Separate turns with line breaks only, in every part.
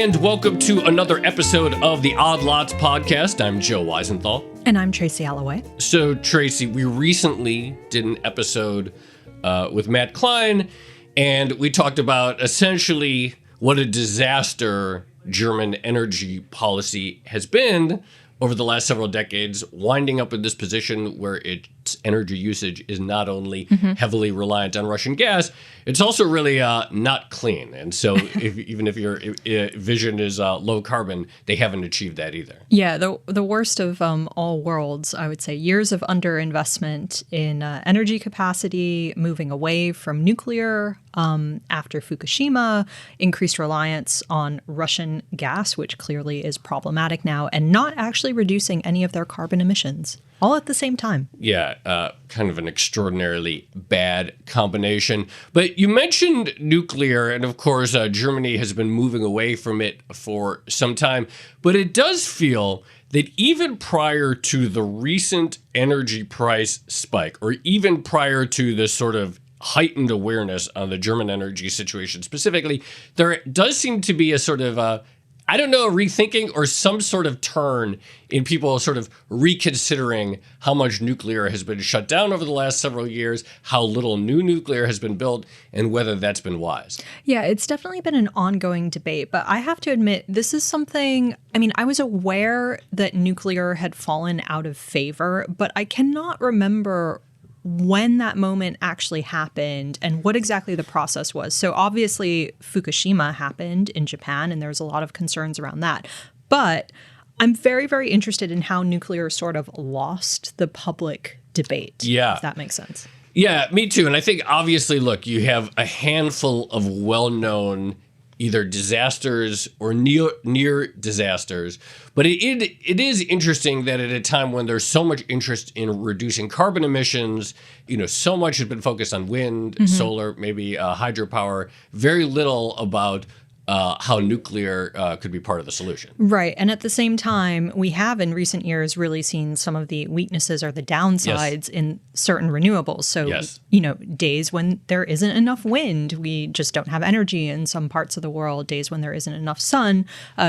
and welcome to another episode of the Odd Lots podcast. I'm Joe Weisenthal.
And I'm Tracy Alloway.
So, Tracy, we recently did an episode with Matt Klein, and we talked about essentially what a disaster German energy policy has been over the last several decades, winding up in this position where its energy usage is not only heavily reliant on Russian gas, it's also really not clean. And so even if your vision is low carbon, they haven't achieved that either.
Yeah, the worst of all worlds, I would say. Years of underinvestment in energy capacity, moving away from nuclear after Fukushima, increased reliance on Russian gas, which clearly is problematic now, and not actually reducing any of their carbon emissions, all at the same time.
Yeah, kind of an extraordinarily bad combination. But you mentioned nuclear, and of course, Germany has been moving away from it for some time. But it does feel that even prior to the recent energy price spike, or even prior to the sort of heightened awareness on the German energy situation specifically, there does seem to be a sort of a rethinking or some sort of turn in people sort of reconsidering how much nuclear has been shut down over the last several years, how little new nuclear has been built, and whether that's been wise.
Yeah, it's definitely been an ongoing debate, but I have to admit, this is something, I was aware that nuclear had fallen out of favor, but I cannot remember when that moment actually happened and what exactly the process was. So obviously Fukushima happened in Japan, and there's a lot of concerns around that. But I'm very, very interested in how nuclear sort of lost the public debate.
Yeah.
If that makes sense.
Yeah, me too. And I think obviously, look, you have a handful of well-known either disasters or near disasters. But it is interesting that at a time when there's so much interest in reducing carbon emissions, so much has been focused on wind, solar, maybe hydropower, very little about how nuclear could be part of the solution.
Right. And at the same time, we have in recent years really seen some of the weaknesses or the downsides in certain renewables. So, days when there isn't enough wind, we just don't have energy in some parts of the world. Days when there isn't enough sun.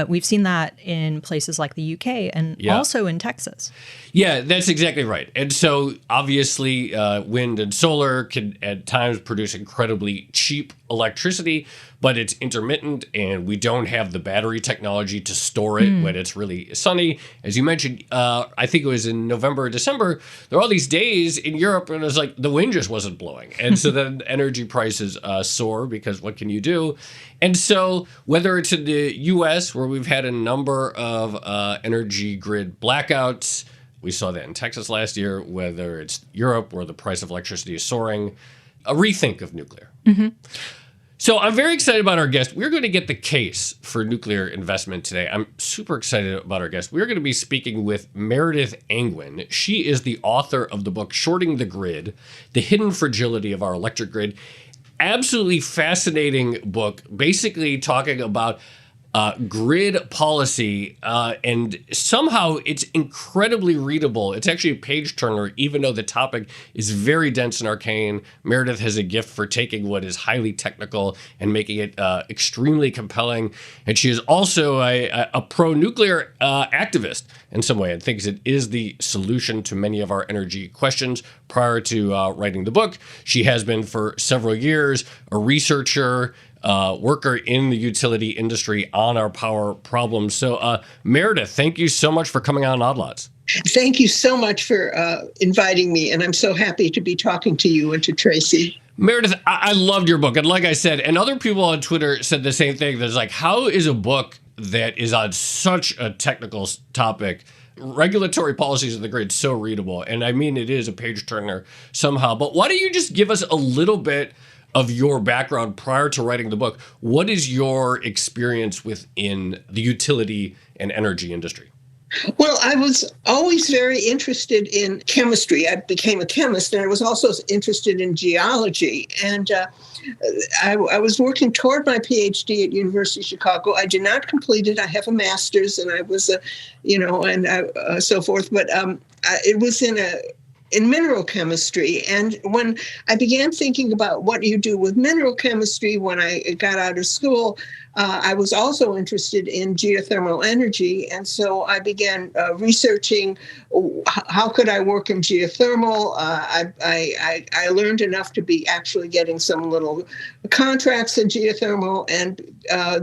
We've seen that in places like the UK and also in Texas.
Yeah, that's exactly right. And so obviously wind and solar can at times produce incredibly cheap electricity, but it's intermittent and we don't have the battery technology to store it when it's really sunny. As you mentioned, I think it was in November or December, there were all these days in Europe and it was like the wind just wasn't blowing. And so then energy prices soar because what can you do? And so whether it's in the US where we've had a number of energy grid blackouts, we saw that in Texas last year, whether it's Europe where the price of electricity is soaring, a rethink of nuclear. So I'm very excited about our guest. We're going to get the case for nuclear investment today. I'm super excited about our guest. We're going to be speaking with Meredith Angwin. She is the author of the book Shorting the Grid, The Hidden Fragility of Our Electric Grid. Absolutely fascinating book, basically talking about grid policy, and somehow it's incredibly readable. It's actually a page turner, even though the topic is very dense and arcane. Meredith has a gift for taking what is highly technical and making it extremely compelling. And she is also a pro-nuclear activist in some way and thinks it is the solution to many of our energy questions. Prior to writing the book, she has been for several years a researcher, worker in the utility industry on our power problems. So, Meredith, thank you so much for coming on Odd Lots.
Thank you so much for inviting me, and I'm so happy to be talking to you and to Tracy.
Meredith, I loved your book. And like I said, and other people on Twitter said the same thing. There's like, how is a book that is on such a technical topic, regulatory policies of the grid, so readable? And I mean, it is a page turner somehow. But why don't you just give us a little bit of your background prior to writing the book? What is your experience within the utility and energy industry?
Well, I was always very interested in chemistry. I became a chemist, and I was also interested in geology. And I was working toward my PhD at University of Chicago. I did not complete it. I have a master's, and I was, so forth. But it was in in mineral chemistry. And when I began thinking about what you do with mineral chemistry when I got out of school, I was also interested in geothermal energy. And so I began researching how could I work in geothermal. I learned enough to be actually getting some little contracts in geothermal. And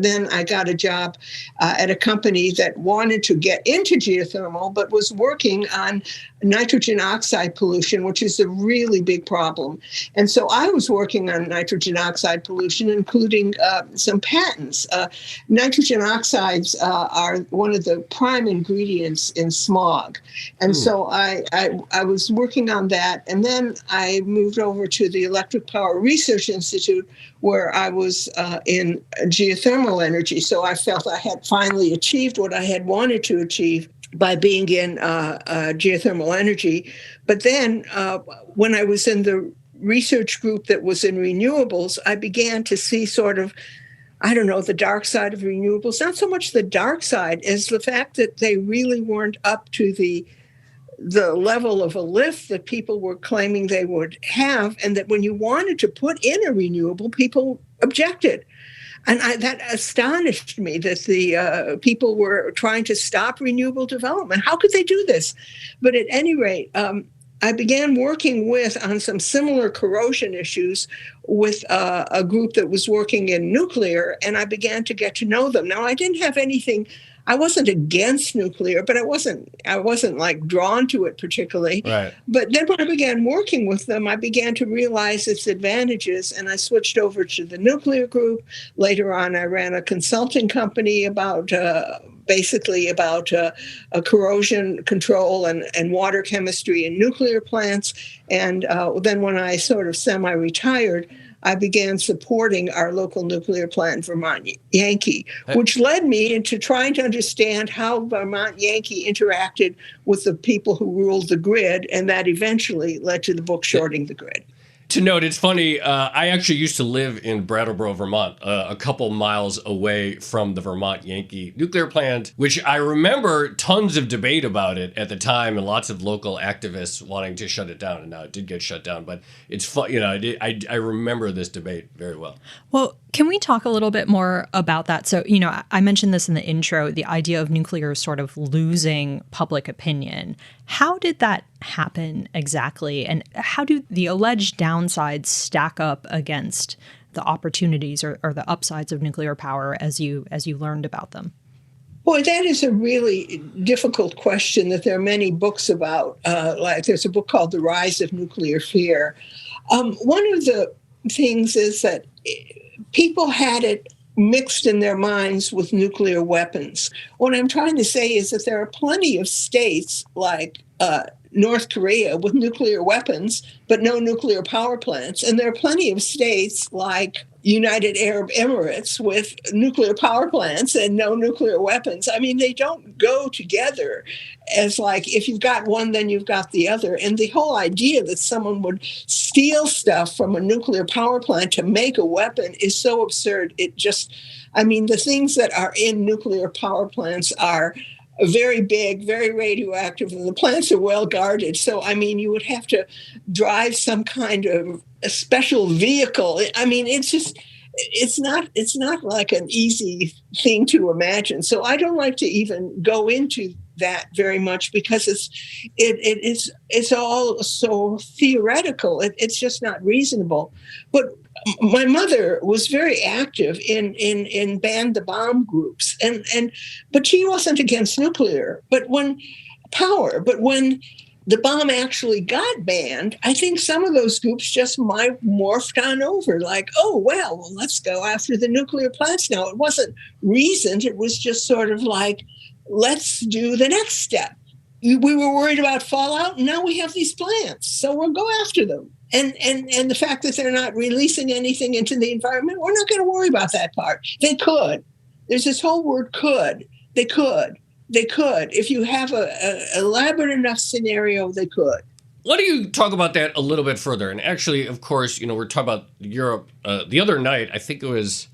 then I got a job at a company that wanted to get into geothermal, but was working on nitrogen oxide pollution, which is a really big problem. And so I was working on nitrogen oxide pollution, including some patents. Nitrogen oxides are one of the prime ingredients in smog. And so I was working on that. And then I moved over to the Electric Power Research Institute, where I was in geothermal energy. So I felt I had finally achieved what I had wanted to achieve by being in geothermal energy. But then when I was in the research group that was in renewables, I began to see sort of, I don't know, the dark side of renewables. Not so much the dark side as the fact that they really weren't up to the level of a lift that people were claiming they would have, and that when you wanted to put in a renewable, people objected. And that astonished me that the people were trying to stop renewable development. How could they do this? But at any rate, I began working on some similar corrosion issues with a group that was working in nuclear, and I began to get to know them. Now, I didn't have anything. I wasn't against nuclear, but I wasn't like drawn to it particularly.
Right.
But then when I began working with them, I began to realize its advantages, and I switched over to the nuclear group. Later on, I ran a consulting company about corrosion control and water chemistry in nuclear plants. And then when I sort of semi-retired, I began supporting our local nuclear plant, Vermont Yankee, which led me into trying to understand how Vermont Yankee interacted with the people who ruled the grid, and that eventually led to the book Shorting the Grid.
To note, it's funny, I actually used to live in Brattleboro, Vermont, a couple miles away from the Vermont Yankee nuclear plant, which I remember tons of debate about it at the time and lots of local activists wanting to shut it down. And now it did get shut down, but it's fun. I remember this debate very well.
Well, can we talk a little bit more about that? So, I mentioned this in the intro, the idea of nuclear sort of losing public opinion. How did that happen exactly? And how do the alleged downsides stack up against the opportunities or the upsides of nuclear power as you learned about them?
Boy, that is a really difficult question that there are many books about. Like there's a book called The Rise of Nuclear Fear. One of the things is that people had it mixed in their minds with nuclear weapons. What I'm trying to say is that there are plenty of states like North Korea with nuclear weapons, but no nuclear power plants. And there are plenty of states like United Arab Emirates with nuclear power plants and no nuclear weapons. I mean, they don't go together as like, if you've got one, then you've got the other. And the whole idea that someone would steal stuff from a nuclear power plant to make a weapon is so absurd. The things that are in nuclear power plants are very big, very radioactive, and the plants are well guarded. So, you would have to drive some kind of a special vehicle. It's not like an easy thing to imagine. So I don't like to even go into that very much because it's all so theoretical. It's just not reasonable. But my mother was very active in ban the bomb groups, but she wasn't against nuclear. But when the bomb actually got banned, I think some of those groups just might morphed on over, like, oh, well, let's go after the nuclear plants now. It wasn't reasoned. It was just sort of like, let's do the next step. We were worried about fallout, and now we have these plants, so we'll go after them. And the fact that they're not releasing anything into the environment, we're not going to worry about that part. They could. There's this whole word could. They could. If you have a elaborate enough scenario, they could.
Why don't you talk about that a little bit further? And actually, of course, we're talking about Europe. The other night, I think it was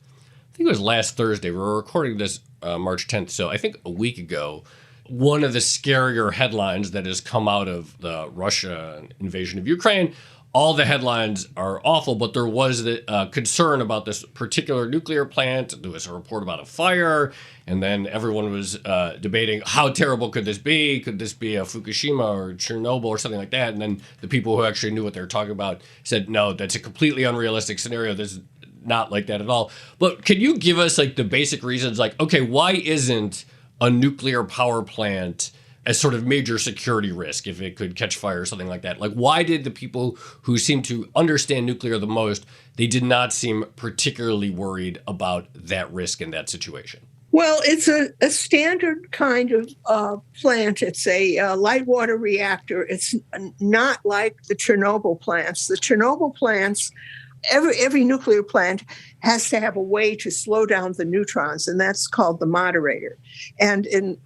last Thursday. We were recording this March 10th, so I think a week ago. one of the scarier headlines that has come out of the Russia invasion of Ukraine. All the headlines are awful, but there was the concern about this particular nuclear plant. There was a report about a fire, and then everyone was debating how terrible could this be? Could this be a Fukushima or Chernobyl or something like that? And then the people who actually knew what they were talking about said, no, that's a completely unrealistic scenario. This is not like that at all. But can you give us like the basic reasons, like, okay, why isn't a nuclear power plant as sort of major security risk if it could catch fire or something like that? Like, why did the people who seem to understand nuclear the most, they did not seem particularly worried about that risk in that situation?
Well, it's a standard kind of plant. It's a light water reactor. It's not like the Chernobyl plants. The Chernobyl plants, every nuclear plant has to have a way to slow down the neutrons, and that's called the moderator. And in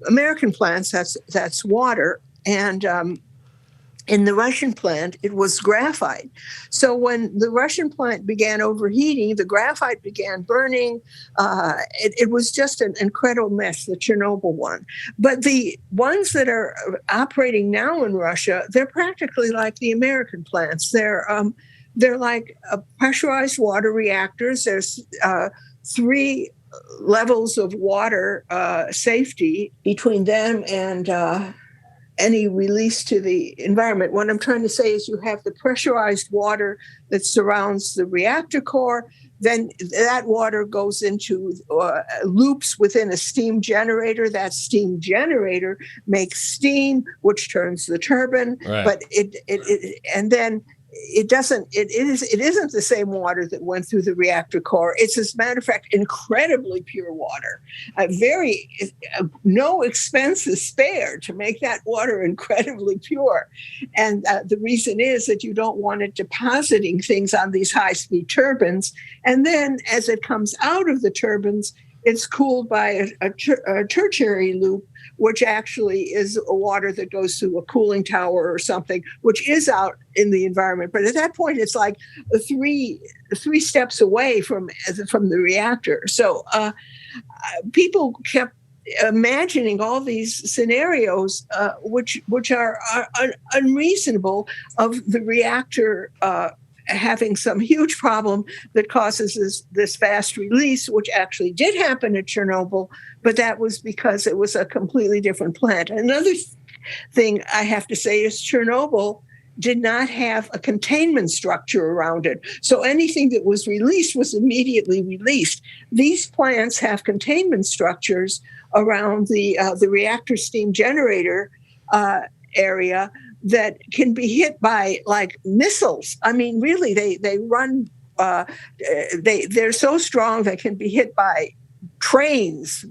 American plants, that's water. And in the Russian plant, it was graphite. So when the Russian plant began overheating, the graphite began burning. It was just an incredible mess, the Chernobyl one. But the ones that are operating now in Russia, they're practically like the American plants. They're like pressurized water reactors. There's 3 levels of water safety between them and any release to the environment. What I'm trying to say is you have the pressurized water that surrounds the reactor core. Then that water goes into loops within a steam generator. That steam generator makes steam, which turns the turbine.
Right.
But and then it isn't the same water that went through the reactor core. It's, as a matter of fact, incredibly pure water. No expense is spared to make that water incredibly pure. And the reason is that you don't want it depositing things on these high-speed turbines. And then as it comes out of the turbines, it's cooled by a tertiary loop, which actually is a water that goes through a cooling tower or something, which is out in the environment. But at that point, it's like three steps away from the reactor. So people kept imagining all these scenarios, which are unreasonable, of the reactor having some huge problem that causes this fast release, which actually did happen at Chernobyl, but that was because it was a completely different plant. Another thing I have to say is Chernobyl did not have a containment structure around it. So anything that was released was immediately released. These plants have containment structures around the reactor steam generator area that can be hit by like missiles. I mean, really, they run. They're so strong they can be hit by trains,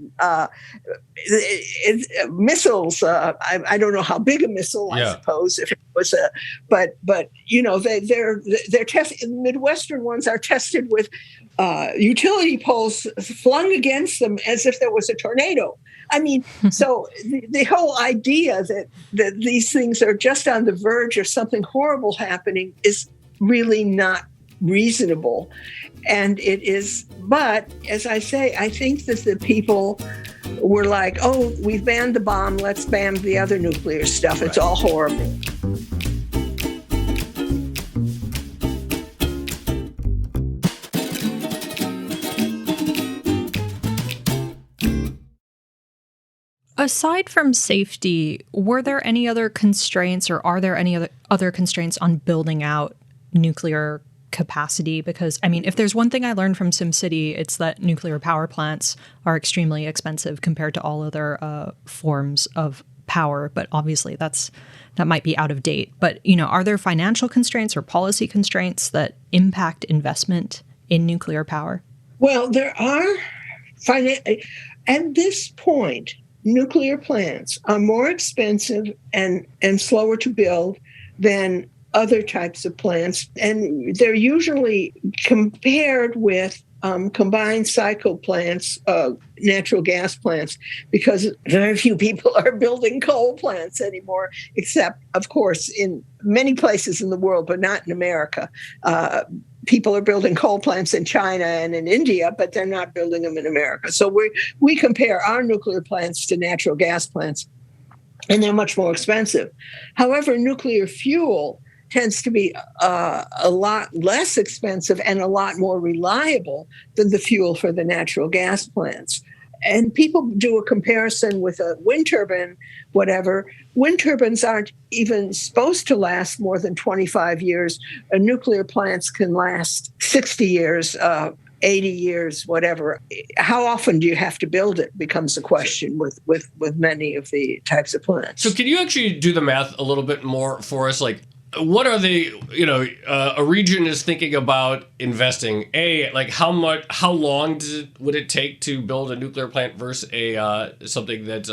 missiles. I don't know how big a missile. I suppose if it was but you know they're tested. The Midwestern ones are tested with utility poles flung against them as if there was a tornado. I mean, so the whole idea that these things are just on the verge of something horrible happening is really not reasonable. And it is, but as I say, I think that the people were like, oh, we've banned the bomb, let's ban the other nuclear stuff. It's all horrible.
Aside from safety, were there any other constraints, or are there any other constraints on building out nuclear capacity? Because, I mean, if there's one thing I learned from SimCity, it's that nuclear power plants are extremely expensive compared to all other forms of power. But obviously that might be out of date. But, you know, are there financial constraints or policy constraints that impact investment in nuclear power?
Well, there are. At this point, nuclear plants are more expensive and slower to build than other types of plants, and they're usually compared with combined cycle plants, natural gas plants, because very few people are building coal plants anymore, except, of course, in many places in the world, but not in America. People are building coal plants in China and in India, but they're not building them in America. So we compare our nuclear plants to natural gas plants, and they're much more expensive. However, nuclear fuel tends to be a lot less expensive and a lot more reliable than the fuel for the natural gas plants. And people do a comparison with a wind turbine, whatever. Wind turbines aren't even supposed to last more than 25 years. Nuclear plants can last 60 years, 80 years, whatever. How often do you have to build it becomes a question with many of the types of plants.
So can you actually do the math a little bit more for us? Like, what are the, a region is thinking about investing, how long would it take to build a nuclear plant versus something that's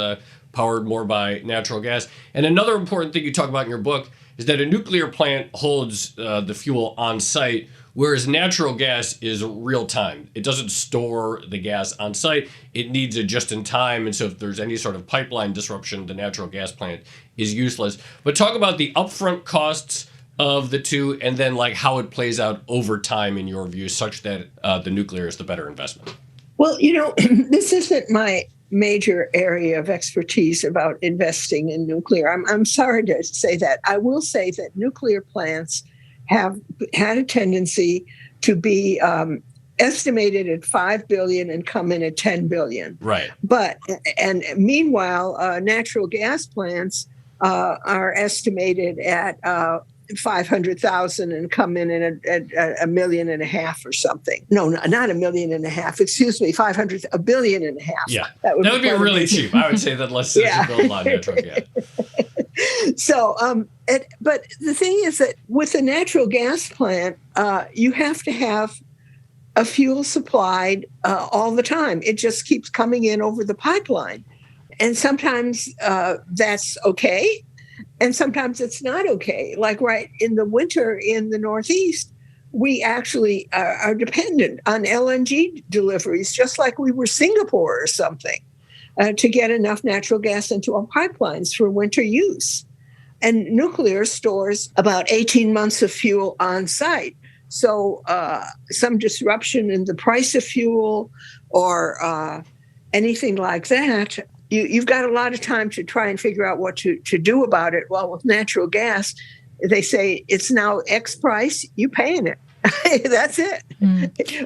powered more by natural gas? And another important thing you talk about in your book is that a nuclear plant holds the fuel on site, whereas natural gas is real time. It doesn't store the gas on site. It needs it just in time. And so if there's any sort of pipeline disruption, the natural gas plant is useless. But talk about the upfront costs of the two, and then how it plays out over time in your view, such that the nuclear is the better investment.
Well, this isn't my major area of expertise about investing in nuclear. I'm sorry to say that. I will say that nuclear plants have had a tendency to be estimated at $5 billion and come in at $10 billion.
Right.
And meanwhile, natural gas plants are estimated at 500,000 and come in at $1.5 million or something. No, not $1.5 million. Excuse me, $1 billion and a half.
Yeah, that would be really cheap. I would say that less build a lot of natural gas.
So, but the thing is that with a natural gas plant, you have to have a fuel supplied all the time. It just keeps coming in over the pipeline. And sometimes that's okay. And sometimes it's not okay. Like right in the winter in the Northeast, we actually are dependent on LNG deliveries, just like we were Singapore or something, to get enough natural gas into our pipelines for winter use. And nuclear stores about 18 months of fuel on site. So some disruption in the price of fuel or anything like that, you've got a lot of time to try and figure out what to do about it. Well, with natural gas, they say it's now X price, you're paying it. That's it.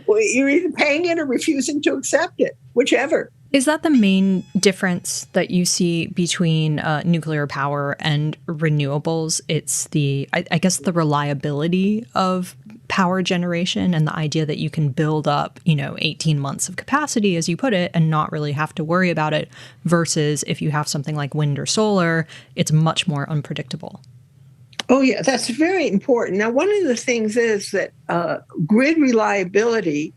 Well, you're either paying it or refusing to accept it, whichever.
Is that the main difference that you see between nuclear power and renewables? It's I guess the reliability of power generation and the idea that you can build up, 18 months of capacity, as you put it, and not really have to worry about it, versus if you have something like wind or solar, it's much more unpredictable.
Oh, yeah, that's very important. Now, one of the things is that grid reliability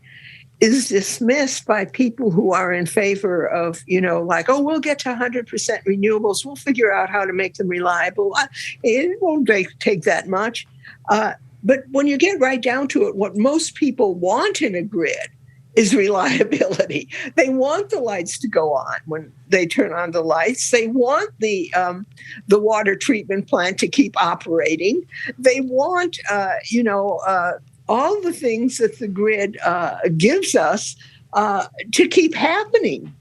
is dismissed by people who are in favor of, we'll get to 100% renewables. We'll figure out how to make them reliable. It won't take that much. But when you get right down to it, what most people want in a grid is reliability. They want the lights to go on when they turn on the lights. They want the water treatment plant to keep operating. They want, all the things that the grid gives us to keep happening.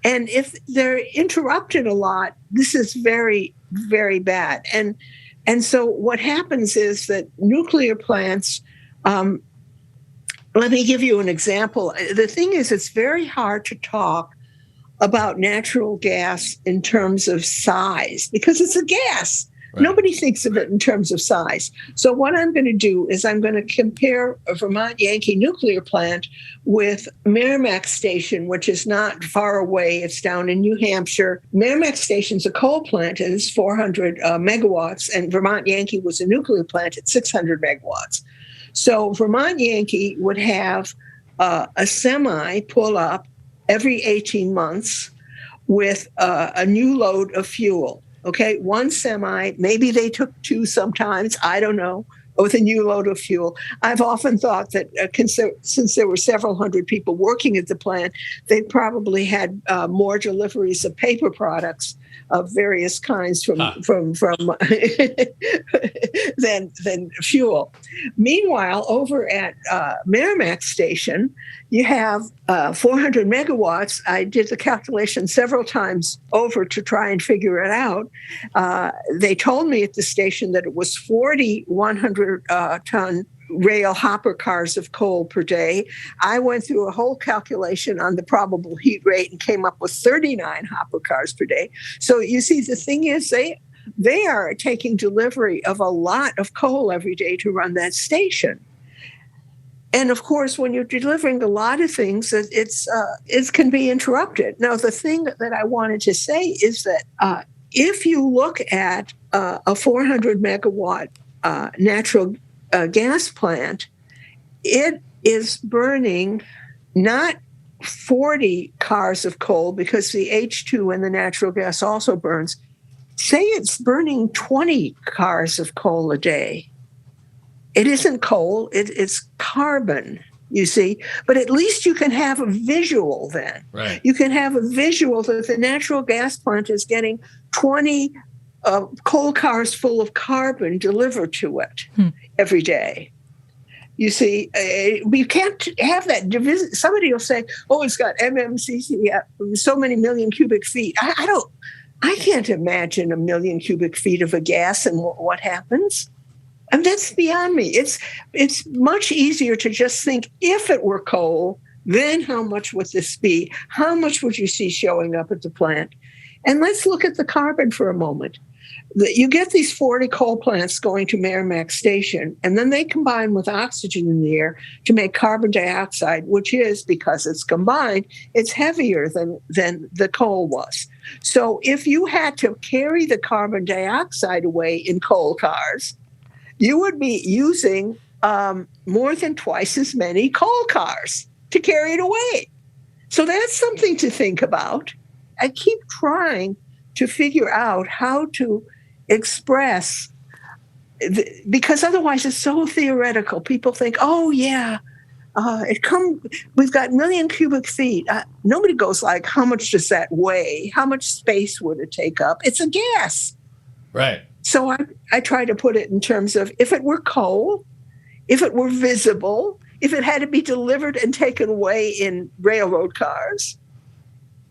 And if they're interrupted a lot, this is very, very bad. And so what happens is that nuclear plants, let me give you an example. The thing is, it's very hard to talk about natural gas in terms of size because it's a gas. Right. Nobody thinks of it in terms of size. So what I'm going to do is I'm going to compare a Vermont Yankee nuclear plant with Merrimack Station, which is not far away. It's down in New Hampshire. Merrimack Station's a coal plant and it's 400 megawatts, and Vermont Yankee was a nuclear plant at 600 megawatts. So Vermont Yankee would have a semi pull up every 18 months with a new load of fuel. Okay, one semi, maybe they took two sometimes, I don't know, with a new load of fuel. I've often thought that since there were several hundred people working at the plant, they probably had more deliveries of paper products of various kinds from than fuel. Meanwhile, over at Merrimack Station, you have 400 megawatts. I did the calculation several times over to try and figure it out. They told me at the station that it was 40 100-ton rail hopper cars of coal per day. I went through a whole calculation on the probable heat rate and came up with 39 hopper cars per day. So you see, the thing is, they are taking delivery of a lot of coal every day to run that station. And of course, when you're delivering a lot of things, it can be interrupted. Now, the thing that I wanted to say is that if you look at a 400 megawatt natural gas plant, it is burning not 40 cars of coal, because the H2 and the natural gas also burns. Say it's burning 20 cars of coal a day. It isn't coal, it's carbon, you see. But at least you can have a visual then.
Right.
You can have a visual that the natural gas plant is getting 20 coal cars full of carbon delivered to it every day. You see, we can't have that division. Somebody will say, "Oh, it's got MMCC, so many million cubic feet." I can't imagine a million cubic feet of a gas and what happens. And that's beyond me. It's much easier to just think, if it were coal, then how much would this be? How much would you see showing up at the plant? And let's look at the carbon for a moment. You get these 40 coal plants going to Merrimack Station, and then they combine with oxygen in the air to make carbon dioxide, which is, because it's combined, it's heavier than the coal was. So if you had to carry the carbon dioxide away in coal cars, you would be using more than twice as many coal cars to carry it away. So that's something to think about. I keep trying to figure out how to express, because otherwise it's so theoretical. People think, oh yeah, we've got million cubic feet. Nobody goes like, how much does that weigh? How much space would it take up? It's a gas.
Right.
So I try to put it in terms of, if it were coal, if it were visible, if it had to be delivered and taken away in railroad cars,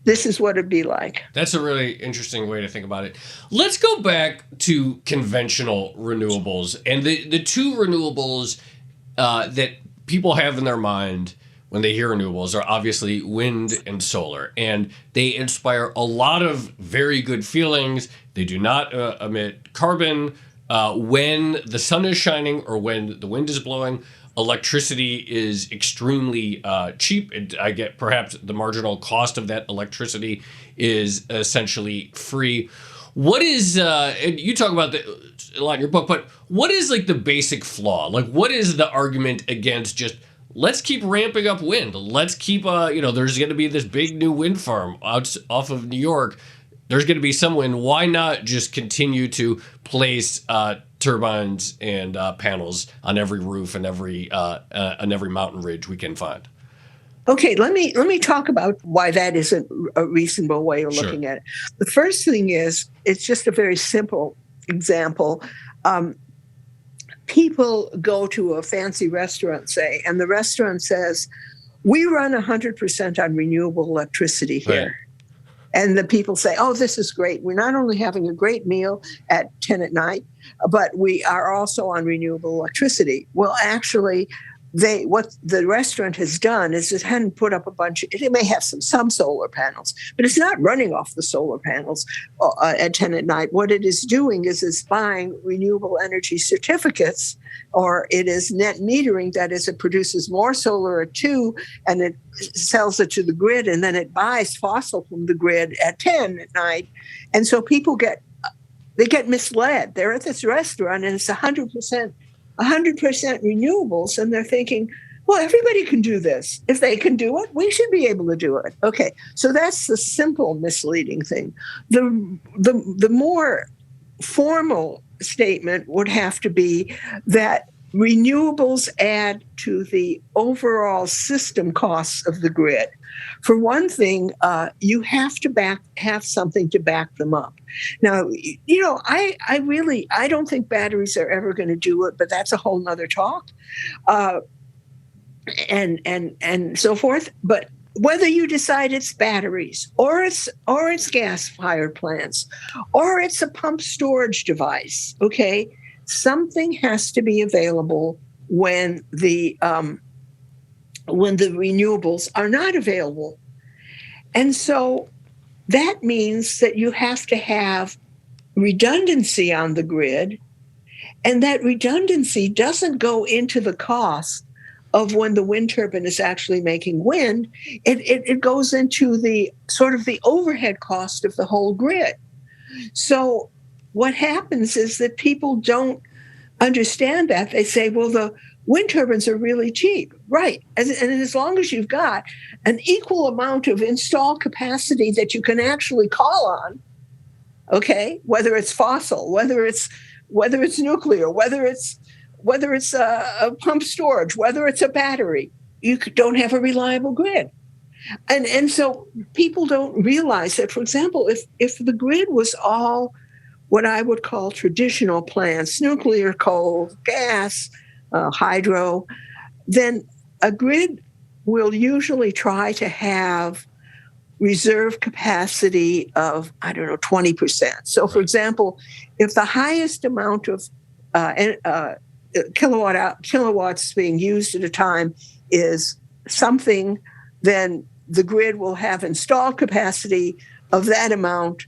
this is what it'd be like.
That's a really interesting way to think about it. Let's go back to conventional renewables, and the two renewables that people have in their mind when they hear renewables are obviously wind and solar, and they inspire a lot of very good feelings. They do not emit carbon. When the sun is shining or when the wind is blowing, electricity is extremely cheap. I get perhaps the marginal cost of that electricity is essentially free. What is, and you talk about a lot in your book, but what is like the basic flaw? Like, what is the argument against just, let's keep ramping up wind. Let's keep, there's going to be this big new wind farm off of New York. There's going to be some wind. Why not just continue to place turbines and panels on every roof and on every mountain ridge we can find?
Okay, let me talk about why that isn't a reasonable way of looking at it. The first thing is, it's just a very simple example. People go to a fancy restaurant, say, and the restaurant says, we run 100% on renewable electricity here. Right. And the people say, oh, this is great. We're not only having a great meal at 10 at night, but we are also on renewable electricity. Well, actually, what the restaurant has done is it hadn't put up a bunch of, it may have some solar panels, but it's not running off the solar panels at 10 at night. What it is doing is it's buying renewable energy certificates, or it is net metering. That is, it produces more solar at 2 and it sells it to the grid, and then it buys fossil from the grid at 10 at night. And so people get misled. They're at this restaurant and it's 100% renewables, and they're thinking, well, everybody can do this. If they can do it, we should be able to do it. Okay, so that's the simple misleading thing. The more formal statement would have to be that renewables add to the overall system costs of the grid. For one thing, you have to have something to back them up. Now, I don't think batteries are ever going to do it, but that's a whole nother talk, and so forth. But whether you decide it's batteries or it's gas-fired plants or it's a pump storage device, okay, something has to be available when the renewables are not available. And so that means that you have to have redundancy on the grid, and that redundancy doesn't go into the cost of when the wind turbine is actually making wind. It goes into the sort of the overhead cost of the whole grid. So what happens is that people don't understand that. They say, well, the wind turbines are really cheap. Right. And as long as you've got an equal amount of installed capacity that you can actually call on, okay, whether it's fossil, whether it's nuclear, whether it's a pump storage, whether it's a battery, you don't have a reliable grid. And so people don't realize that, for example, if the grid was all what I would call traditional plants, nuclear, coal, gas, hydro, then a grid will usually try to have reserve capacity of, 20%. So, for example, if the highest amount of kilowatts being used at a time is something, then the grid will have installed capacity of that amount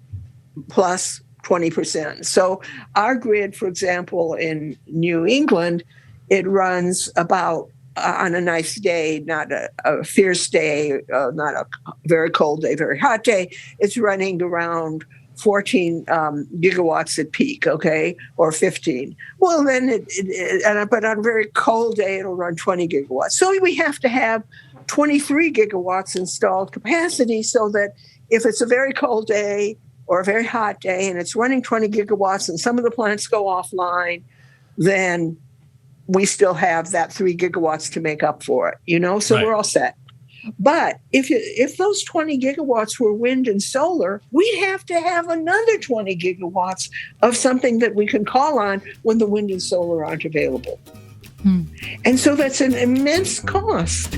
plus 20%. So our grid, for example, in New England, it runs about on a nice day, not a fierce day, not a very cold day, very hot day, it's running around 14 gigawatts at peak, okay, or 15. Well, then, but on a very cold day, it'll run 20 gigawatts. So we have to have 23 gigawatts installed capacity so that if it's a very cold day or a very hot day and it's running 20 gigawatts and some of the plants go offline, then we still have that 3 gigawatts to make up for it, so right. We're all set. But if those 20 gigawatts were wind and solar, we'd have to have another 20 gigawatts of something that we can call on when the wind and solar aren't available. And so that's an immense cost,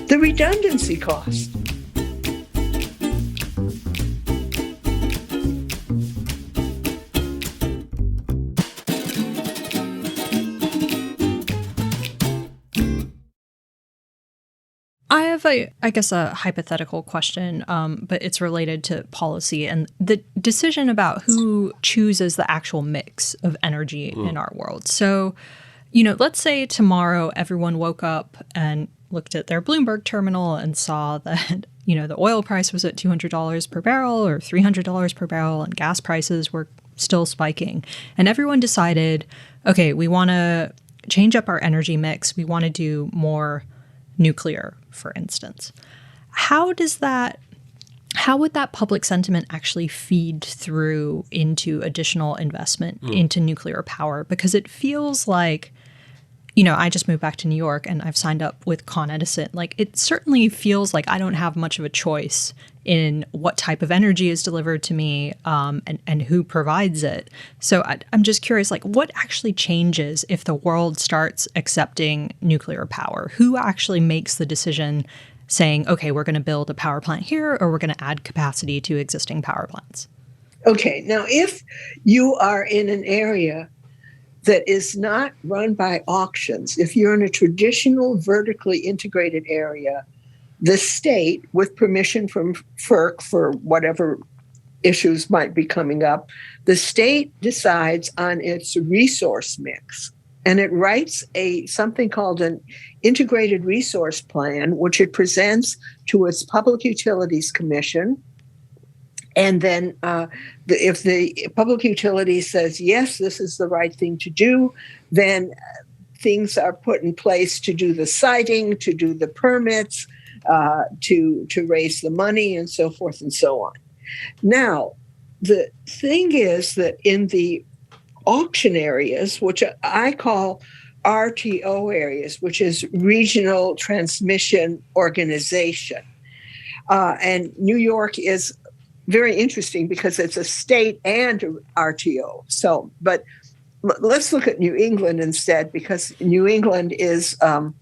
the redundancy cost.
I have a hypothetical question, but it's related to policy and the decision about who chooses the actual mix of energy in our world. So, let's say tomorrow everyone woke up and looked at their Bloomberg terminal and saw that, the oil price was at $200 per barrel or $300 per barrel and gas prices were still spiking. And everyone decided, okay, we want to change up our energy mix. We want to do more nuclear, for instance. How would that public sentiment actually feed through into additional investment into nuclear power? Because it feels like, I just moved back to New York and I've signed up with Con Edison. Like, it certainly feels like I don't have much of a choice in what type of energy is delivered to me and who provides it. So I'm just curious, like, what actually changes if the world starts accepting nuclear power? Who actually makes the decision saying, okay, we're going to build a power plant here or we're going to add capacity to existing power plants?
Okay, now if you are in an area that is not run by auctions, if you're in a traditional vertically integrated area, the state, with permission from FERC for whatever issues might be coming up, the state decides on its resource mix. And it writes something called an integrated resource plan, which it presents to its Public Utilities Commission. And then if the public utility says, yes, this is the right thing to do, then things are put in place to do the siting, to do the permits, to raise the money, and so forth and so on. Now, the thing is that in the auction areas, which I call RTO areas, which is Regional Transmission Organization, and New York is very interesting because it's a state and RTO. So, but let's look at New England instead, because New England is a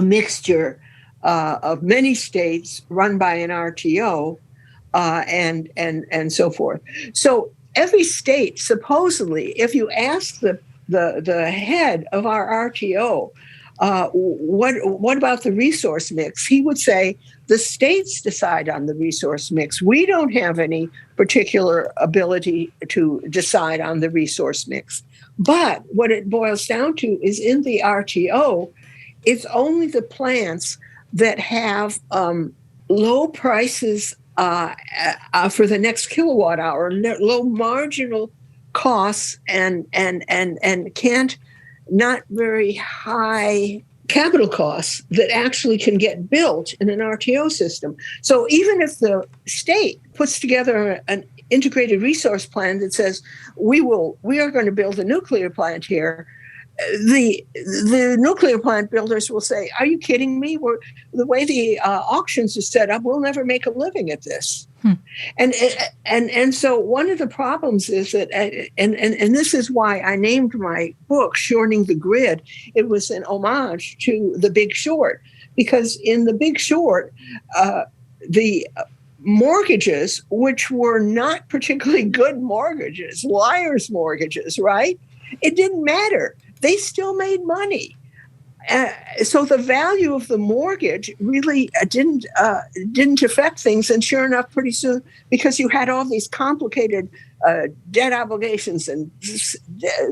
mixture of many states run by an RTO and so forth. So every state, supposedly, if you ask the head of our RTO, what about the resource mix? He would say the states decide on the resource mix. We don't have any particular ability to decide on the resource mix. But what it boils down to is in the RTO, it's only the plants that have low prices for the next kilowatt hour, low marginal costs, and can't not very high capital costs that actually can get built in an RTO system. So even if the state puts together an integrated resource plan that says we are going to build a nuclear plant here, the nuclear plant builders will say, "Are you kidding me? The way the auctions are set up, we'll never make a living at this." And so one of the problems is that, and this is why I named my book "Shorting the Grid." It was an homage to The Big Short, because in The Big Short, the mortgages, which were not particularly good mortgages, liars' mortgages, right? It didn't matter. They still made money. So the value of the mortgage really didn't affect things. And sure enough, pretty soon, because you had all these complicated debt obligations and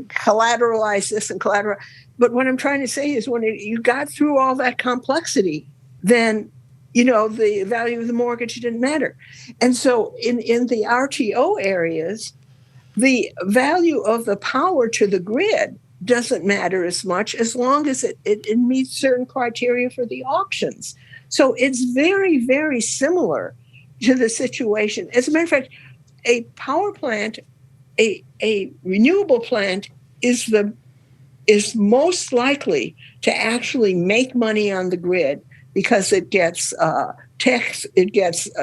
collateralize this and collateral. But what I'm trying to say is when you got through all that complexity, then, the value of the mortgage didn't matter. And so in the RTO areas, the value of the power to the grid doesn't matter as much as long as it meets certain criteria for the auctions. So it's very, very similar to the situation. As a matter of fact, a power plant, a renewable plant is most likely to actually make money on the grid because it gets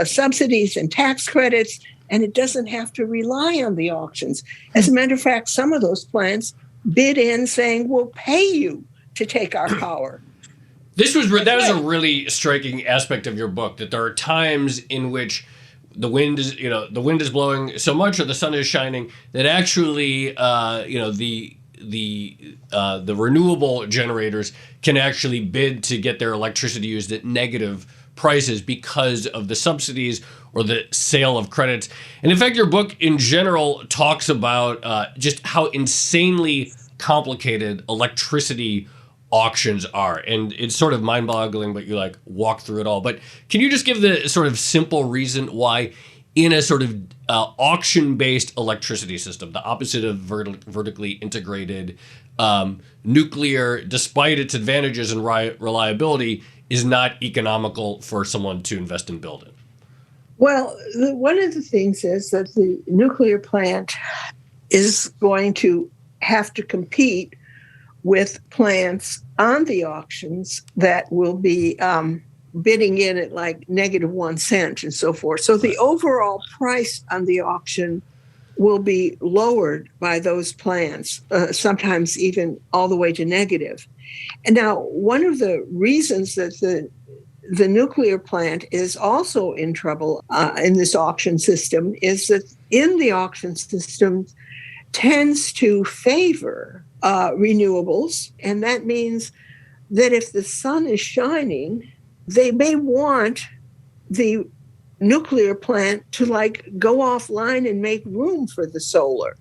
subsidies and tax credits, and it doesn't have to rely on the auctions. As a matter of fact, some of those plants bid in saying, "We'll pay you to take our power."
That was a really striking aspect of your book, that there are times in which the wind is blowing so much or the sun is shining that actually the renewable generators can actually bid to get their electricity used at negative prices because of the subsidies or the sale of credits. And in fact, your book in general talks about just how insanely complicated electricity auctions are. And it's sort of mind-boggling, but you walk through it all. But can you just give the sort of simple reason why in a sort of auction-based electricity system, the opposite of vertically integrated, nuclear, despite its advantages and reliability, is not economical for someone to invest and build in?
Well, one of the things is that the nuclear plant is going to have to compete with plants on the auctions that will be bidding in at -1 cent and so forth. So the overall price on the auction will be lowered by those plants, sometimes even all the way to negative. And now, one of the reasons that the nuclear plant is also in trouble in this auction system is that in the auction system tends to favor renewables. And that means that if the sun is shining, they may want the nuclear plant to go offline and make room for the solar.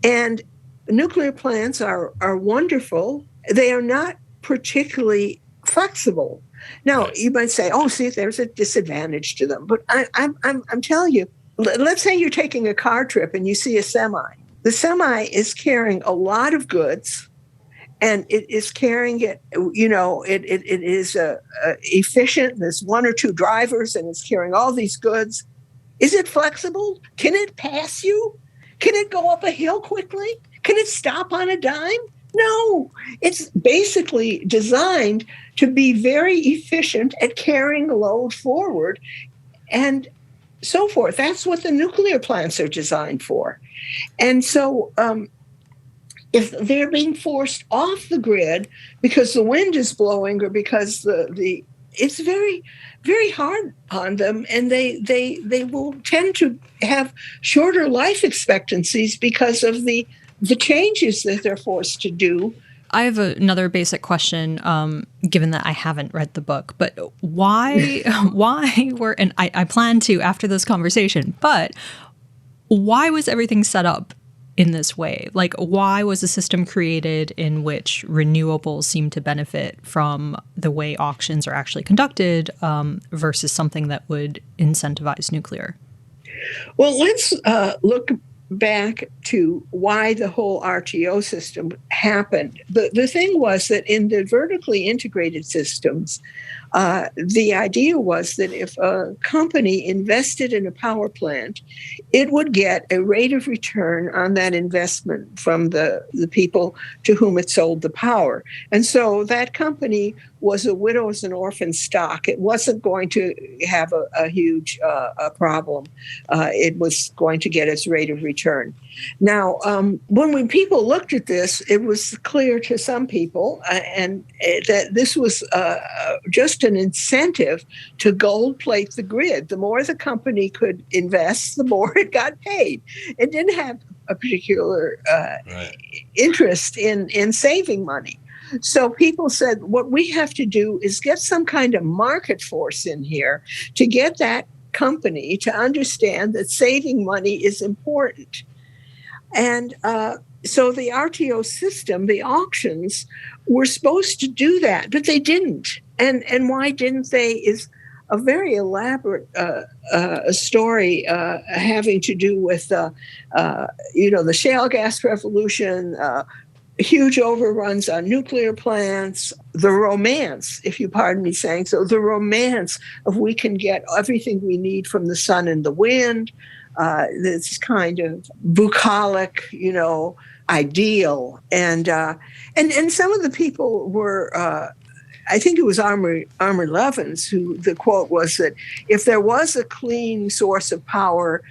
And nuclear plants are wonderful. They are not particularly flexible. Now, you might say, "Oh, see, there's a disadvantage to them." But I'm telling you, let's say you're taking a car trip and you see a semi. The semi is carrying a lot of goods, and it is carrying it, it is efficient. There's one or two drivers and it's carrying all these goods. Is it flexible? Can it pass you? Can it go up a hill quickly? Can it stop on a dime? No, it's basically designed to be very efficient at carrying a load forward and so forth. That's what the nuclear plants are designed for. And so if they're being forced off the grid because the wind is blowing or because it's very, very hard on them, and they will tend to have shorter life expectancies because of the changes that they're forced to do.
I have another basic question, given that I haven't read the book, but why were, and I plan to after this conversation, but why was everything set up in this way? Like, why was a system created in which renewables seem to benefit from the way auctions are actually conducted versus something that would incentivize nuclear?
Well, let's look back to why the whole RTO system happened. The thing was that in the vertically integrated systems, the idea was that if a company invested in a power plant, it would get a rate of return on that investment from the people to whom it sold the power. And so that company was a widows and orphan stock. It wasn't going to have a huge problem. It was going to get its rate of return. Now, when people looked at this, it was clear to some people and that this was just an incentive to gold plate the grid. The more the company could invest, the more it got paid. It didn't have a particular interest in saving money. So people said, what we have to do is get some kind of market force in here to get that company to understand that saving money is important. And so the RTO system, the auctions, were supposed to do that, but they didn't. And why didn't they is a very elaborate story having to do with, the shale gas revolution, huge overruns on nuclear plants, the romance, if you pardon me saying so, the romance of we can get everything we need from the sun and the wind, this kind of bucolic, ideal. And some of the people were, I think it was Armour Levins, who the quote was that if there was a clean source of power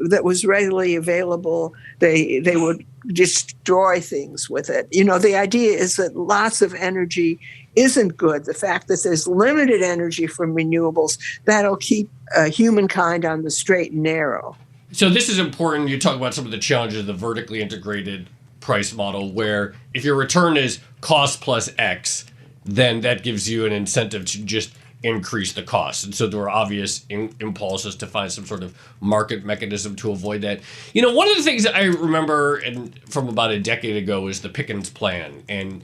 that was readily available, they would destroy things with it. The idea is that lots of energy isn't good. The fact that there's limited energy from renewables, that'll keep humankind on the straight and narrow.
So this is important. You talk about some of the challenges of the vertically integrated price model, where if your return is cost plus X, then that gives you an incentive to just increase the cost. And so there were obvious impulses to find some sort of market mechanism to avoid that. One of the things that I remember from about a decade ago is the Pickens plan. And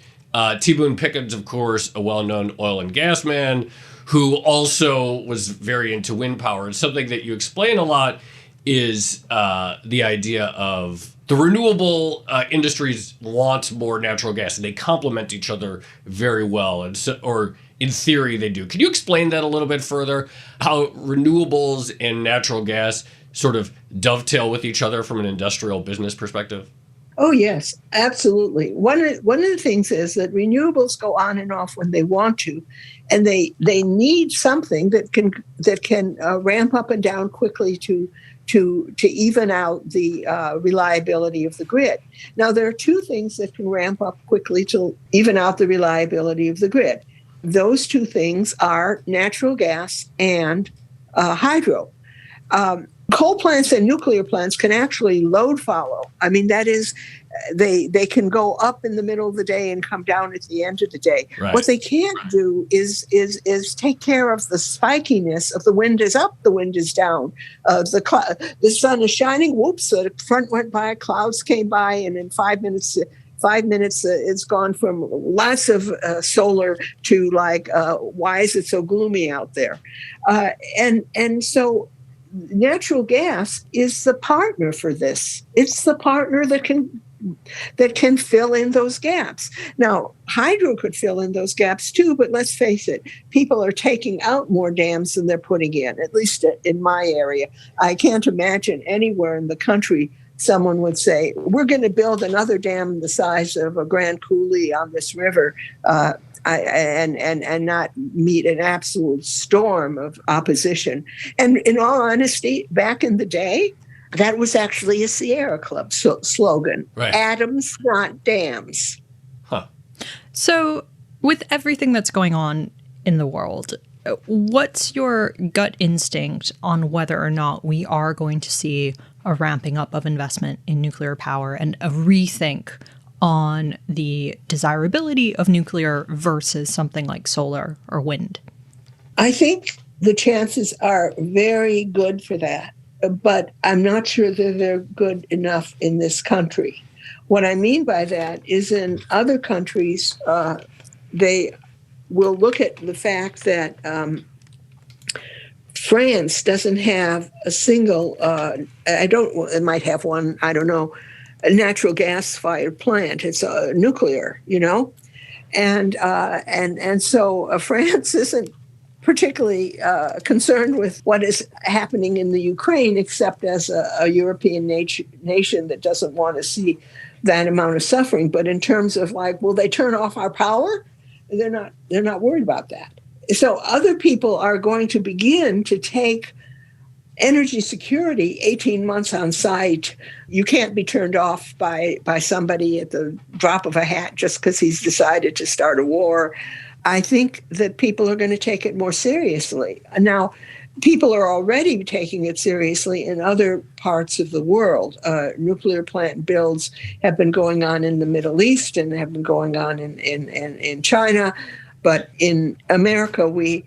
T. Boone Pickens, of course, a well-known oil and gas man who also was very into wind power. And something that you explain a lot is the idea of the renewable industries want more natural gas, and they complement each other very well. And so, or in theory, they do. Can you explain that a little bit further? How renewables and natural gas sort of dovetail with each other from an industrial business perspective?
Oh, yes, absolutely. One of the things is that renewables go on and off when they want to, and they need something that can ramp up and down quickly to even out the reliability of the grid. Now, there are two things that can ramp up quickly to even out the reliability of the grid. Those two things are natural gas and hydro. Coal plants and nuclear plants can actually load follow. I mean, that is, they can go up in the middle of the day and come down at the end of the day.
Right.
What they can't do is take care of the spikiness of the wind is up, the wind is down. The sun is shining. Whoops! The front went by, clouds came by, and in 5 minutes. It's gone from lots of solar to why is it so gloomy out there? And so natural gas is the partner for this. It's the partner that can that can fill in those gaps. Now, hydro could fill in those gaps too, but let's face it, people are taking out more dams than they're putting in, at least in my area. I can't imagine anywhere in the country someone would say, we're going to build another dam the size of a Grand Coulee on this river and not meet an absolute storm of opposition. And in all honesty, back in the day, that was actually a Sierra Club slogan.
Right.
Atoms, not dams.
Huh.
So with everything that's going on in the world, what's your gut instinct on whether or not we are going to see a ramping up of investment in nuclear power and a rethink on the desirability of nuclear versus something like solar or wind?
I think the chances are very good for that, but I'm not sure that they're good enough in this country. What I mean by that is in other countries, they will look at the fact that France doesn't have a single, it might have one, I don't know, a natural gas-fired plant. It's nuclear, and so France isn't particularly concerned with what is happening in the Ukraine, except as a European nation that doesn't want to see that amount of suffering. But in terms of will they turn off our power? They're not worried about that. So other people are going to begin to take energy security 18 months on site. You can't be turned off by somebody at the drop of a hat just because he's decided to start a war. I think that people are going to take it more seriously. Now, people are already taking it seriously in other parts of the world. Nuclear plant builds have been going on in the Middle East and have been going on in China. But in America, we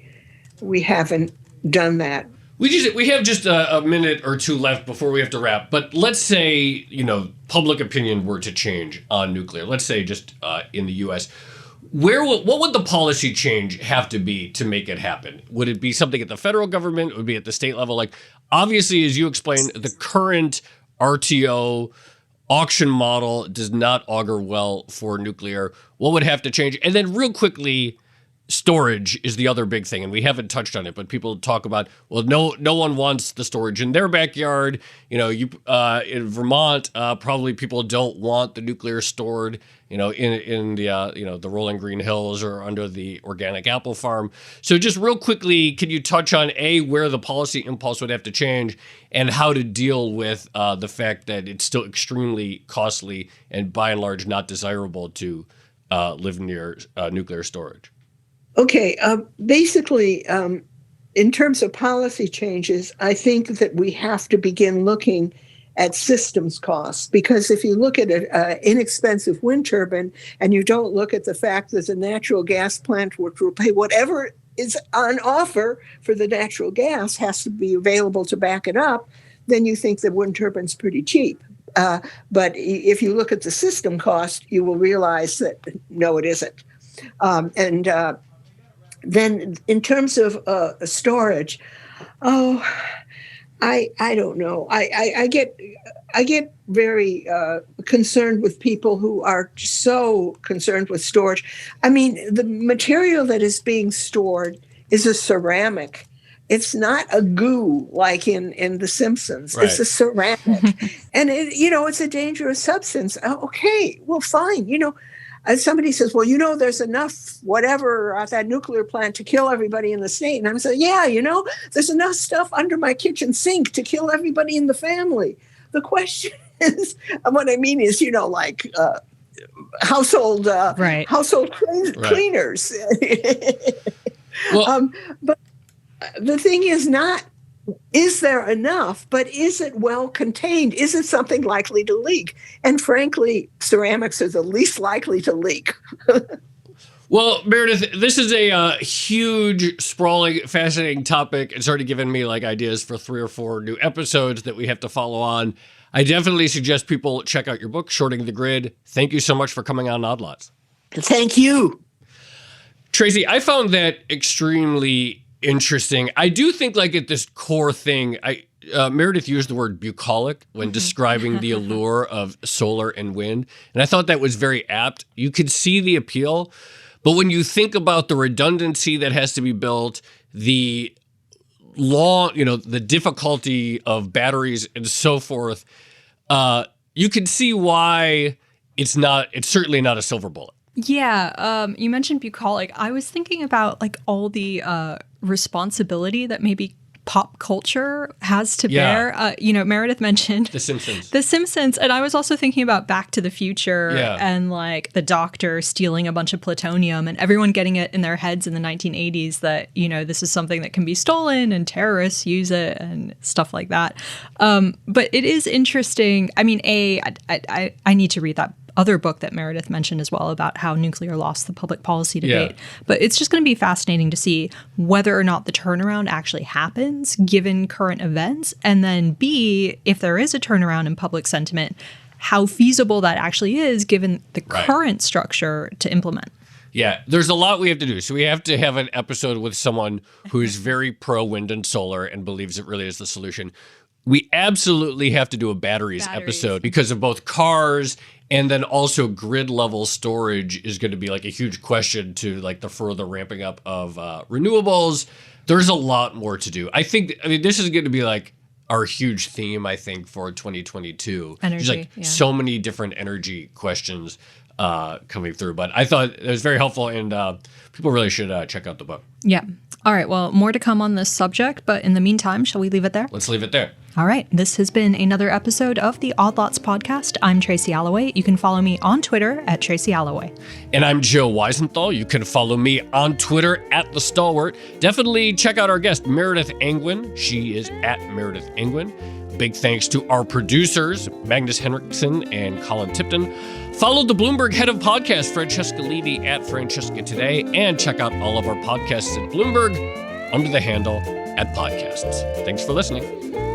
haven't done that.
We have just a minute or two left before we have to wrap. But let's say, public opinion were to change on nuclear. Let's say just in the U.S. What would the policy change have to be to make it happen? Would it be something at the federal government? Would it be at the state level? Obviously, as you explained, the current RTO auction model does not augur well for nuclear. What would have to change? And then real quickly, storage is the other big thing, and we haven't touched on it, but people talk about, no one wants the storage in their backyard. In Vermont, probably people don't want the nuclear stored, in the the rolling green hills or under the organic apple farm. So just real quickly, can you touch on where the policy impulse would have to change and how to deal with the fact that it's still extremely costly and by and large not desirable to live near nuclear storage?
Okay, basically, in terms of policy changes, I think that we have to begin looking at systems costs, because if you look at an inexpensive wind turbine and you don't look at the fact that the natural gas plant, which will pay whatever is on offer for the natural gas, has to be available to back it up, then you think the wind turbine's pretty cheap. But if you look at the system cost, you will realize that no, it isn't. Then in terms of storage, I don't know. I get very concerned with people who are so concerned with storage. I mean, the material that is being stored is a ceramic. It's not a goo like in The Simpsons.
Right.
It's a ceramic, and it's a dangerous substance. Okay, well, fine. Somebody says, well, there's enough whatever at that nuclear plant to kill everybody in the state. And I'm saying, yeah, there's enough stuff under my kitchen sink to kill everybody in the family. The question is, what I mean is, household cleaners.
Well,
but the thing is not, is there enough, but is it well contained? Is it something likely to leak? And frankly, ceramics are the least likely to leak.
Well, Meredith, this is a huge, sprawling, fascinating topic. It's already given me ideas for 3 or 4 new episodes that we have to follow on. I definitely suggest people check out your book, Shorting the Grid. Thank you so much for coming on Odd Lots.
Thank you.
Tracy, I found that extremely interesting. I do think at this core thing, Meredith used the word bucolic when describing the allure of solar and wind. And I thought that was very apt. You could see the appeal. But when you think about the redundancy that has to be built, the the difficulty of batteries and so forth, you can see why it's certainly not a silver bullet.
Yeah, you mentioned bucolic. I was thinking about like all the responsibility that maybe pop culture has to bear. Meredith mentioned
The Simpsons.
The Simpsons, and I was also thinking about Back to the Future and like the doctor stealing a bunch of plutonium and everyone getting it in their heads in the 1980s that, this is something that can be stolen and terrorists use it and stuff like that. But it is interesting. I mean, I need to read that other book that Meredith mentioned as well about how nuclear lost the public policy debate. But it's just going to be fascinating to see whether or not the turnaround actually happens given current events. And then B, if there is a turnaround in public sentiment, how feasible that actually is given the current structure to implement.
Yeah, there's a lot we have to do. So we have to have an episode with someone who is very pro wind and solar and believes it really is the solution. We absolutely have to do a batteries episode because of both cars and then also grid level storage is going to be like a huge question to like the further ramping up of renewables. There's a lot more to do. I mean, this is going to be like our huge theme, I think, for 2022.
Energy,
There's like so many different energy questions coming through. But I thought it was very helpful and people really should check out the book.
Yeah. All right. Well, more to come on this subject. But in the meantime, shall we leave it there?
Let's leave it there.
All right. This has been another episode of the Odd Lots podcast. I'm Tracy Alloway. You can follow me on Twitter at Tracy Alloway.
And I'm Joe Weisenthal. You can follow me on Twitter at The Stalwart. Definitely check out our guest, Meredith Angwin. She is at Meredith Angwin. Big thanks to our producers, Magnus Henriksen and Colin Tipton. Follow the Bloomberg head of podcast, Francesca Levy, at Francesca Today, and check out all of our podcasts at Bloomberg under the handle @podcasts. Thanks for listening.